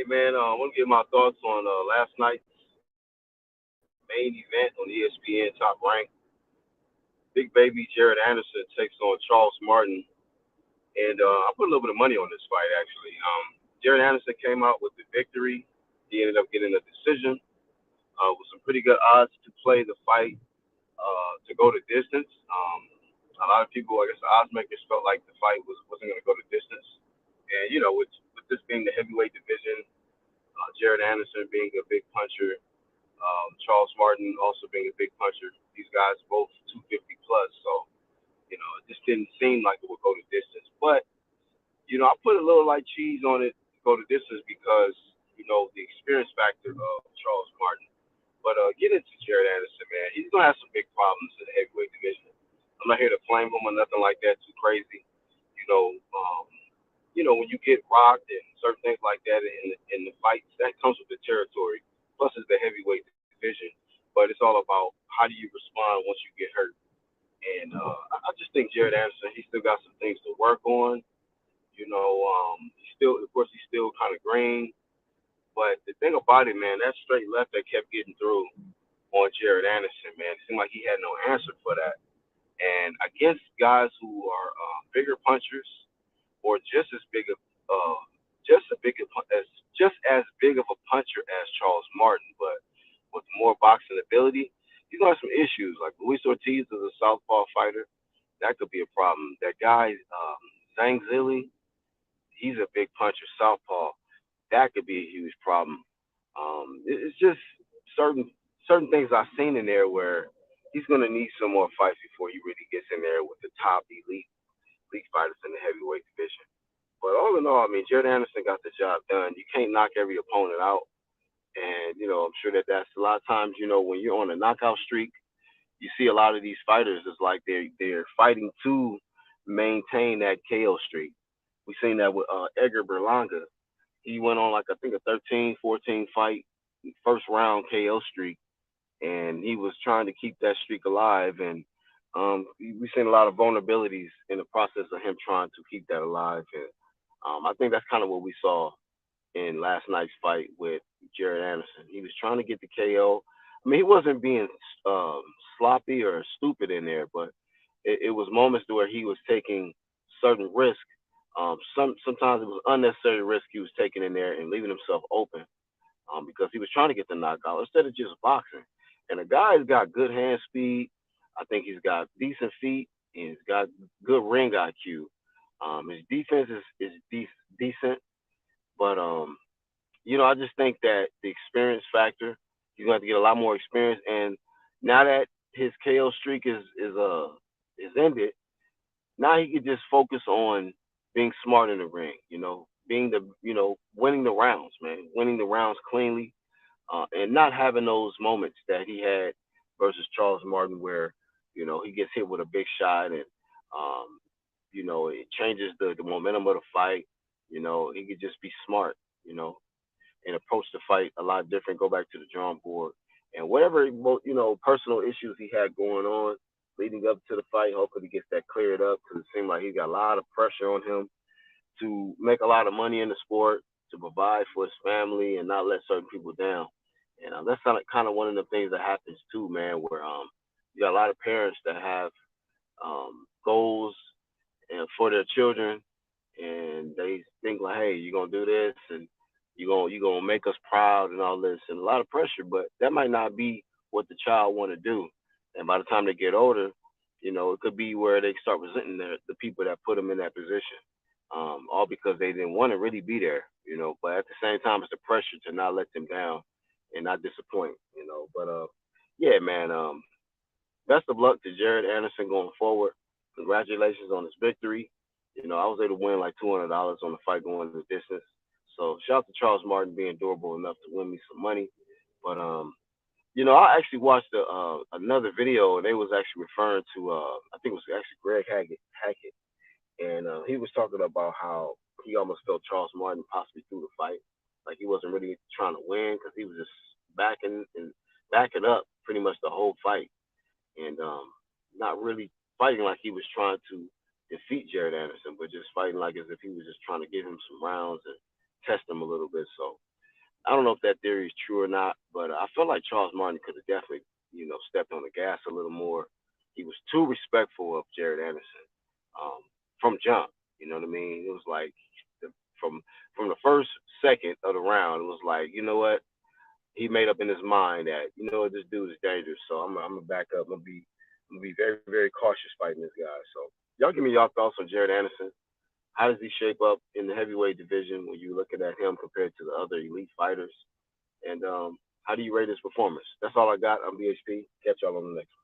Hey man, I want to give my thoughts on last night's main event on ESPN Top Rank. Big Baby Jared Anderson takes on Charles Martin, and I put a little bit of money on this fight actually. Jared Anderson came out with the victory. He ended up getting a decision with some pretty good odds to play the fight to go the distance. A lot of people, I guess, the odds makers felt like the fight wasn't going to go the distance, and with this being the heavyweight division, Jared Anderson being a big puncher. Charles Martin also being a big puncher. These guys both 250 plus, so it just didn't seem like it would go the distance. But I put a little light cheese on it to go the distance because the experience factor of Charles Martin. But get into Jared Anderson, man. He's gonna have some big problems in the heavyweight division. I'm not here to flame him or nothing like that. Too crazy, you know. When you get rocked and certain things like that in the fights, that comes with the territory. Plus, it's the heavyweight division, but it's all about how do you respond once you get hurt. And I just think Jared Anderson, he still got some things to work on. Of course, he's still kind of green. But the thing about it, man, that straight left that kept getting through on Jared Anderson, man, it seemed like he had no answer for that. And against guys who are bigger punchers or uh, just as big of a puncher as Charles Martin, but with more boxing ability, he's gonna have some issues. Like Luis Ortiz is a southpaw fighter, that could be a problem. That guy Zhang Zili, he's a big puncher, southpaw. That could be a huge problem. It's just certain things I've seen in there where he's gonna need some more fights before he really gets in there with the top elite fighters in the heavyweight division. But all in all, I mean, Jared Anderson got the job done. You can't knock every opponent out, and I'm sure that's a lot of times. When you're on a knockout streak, you see a lot of these fighters. It's like they're fighting to maintain that KO streak. We seen that with Edgar Berlanga. He went on like I think a 13, 14 fight first round KO streak, and he was trying to keep that streak alive. And we've seen a lot of vulnerabilities in the process of him trying to keep that alive. And I think that's kind of what we saw in last night's fight with Jared Anderson. He was trying to get the KO. I mean, he wasn't being um, sloppy or stupid in there, but it was moments where he was taking certain risks. Sometimes it was unnecessary risk he was taking in there and leaving himself open because he was trying to get the knockout instead of just boxing. And the guy's got good hand speed. I think he's got decent feet and he's got good ring IQ. His defense is decent, but I just think that the experience factor, he's going to have to get a lot more experience. And now that his KO streak is ended, now he could just focus on being smart in the ring. Being winning the rounds, man, winning the rounds cleanly, and not having those moments that he had versus Charles Martin where he gets hit with a big shot and um, it changes the momentum of the fight. He could just be smart. And approach the fight a lot different. Go back to the drawing board and whatever personal issues he had going on leading up to the fight. Hopefully, he gets that cleared up because it seemed like he got a lot of pressure on him to make a lot of money in the sport, to provide for his family, and not let certain people down. And that's kind of one of the things that happens too, man. Where you got a lot of parents that have goals and for their children, and they think like, hey, you're gonna do this, and you're gonna make us proud and all this, and a lot of pressure. But that might not be what the child want to do. And by the time they get older, it could be where they start resenting the people that put them in that position, all because they didn't want to really be there. But at the same time, it's the pressure to not let them down and not disappoint. But yeah, man. Best of luck to Jared Anderson going forward. Congratulations on his victory. I was able to win like $200 on the fight going the distance. So shout out to Charles Martin being durable enough to win me some money. But I actually watched another video and they was actually referring to I think it was actually Greg Hackett, and he was talking about how he almost felt Charles Martin possibly through the fight, like he wasn't really trying to win because he was just backing up pretty much the whole fight and not really fighting like he was trying to defeat Jared Anderson, but just fighting like as if he was just trying to give him some rounds and test him a little bit. So I don't know if that theory is true or not, but I feel like Charles Martin could have definitely, stepped on the gas a little more. He was too respectful of Jared Anderson from jump. You know what I mean? It was like the, from from the first second of the round, it was like, you know what? He made up in his mind that this dude is dangerous. So I'm gonna back up. I'm gonna be very very cautious fighting this guy. So y'all give me y'all thoughts on Jared Anderson. How does he shape up in the heavyweight division when you're looking at him compared to the other elite fighters? And how do you rate his performance? That's all I got. I'm BHP. Catch y'all on the next one.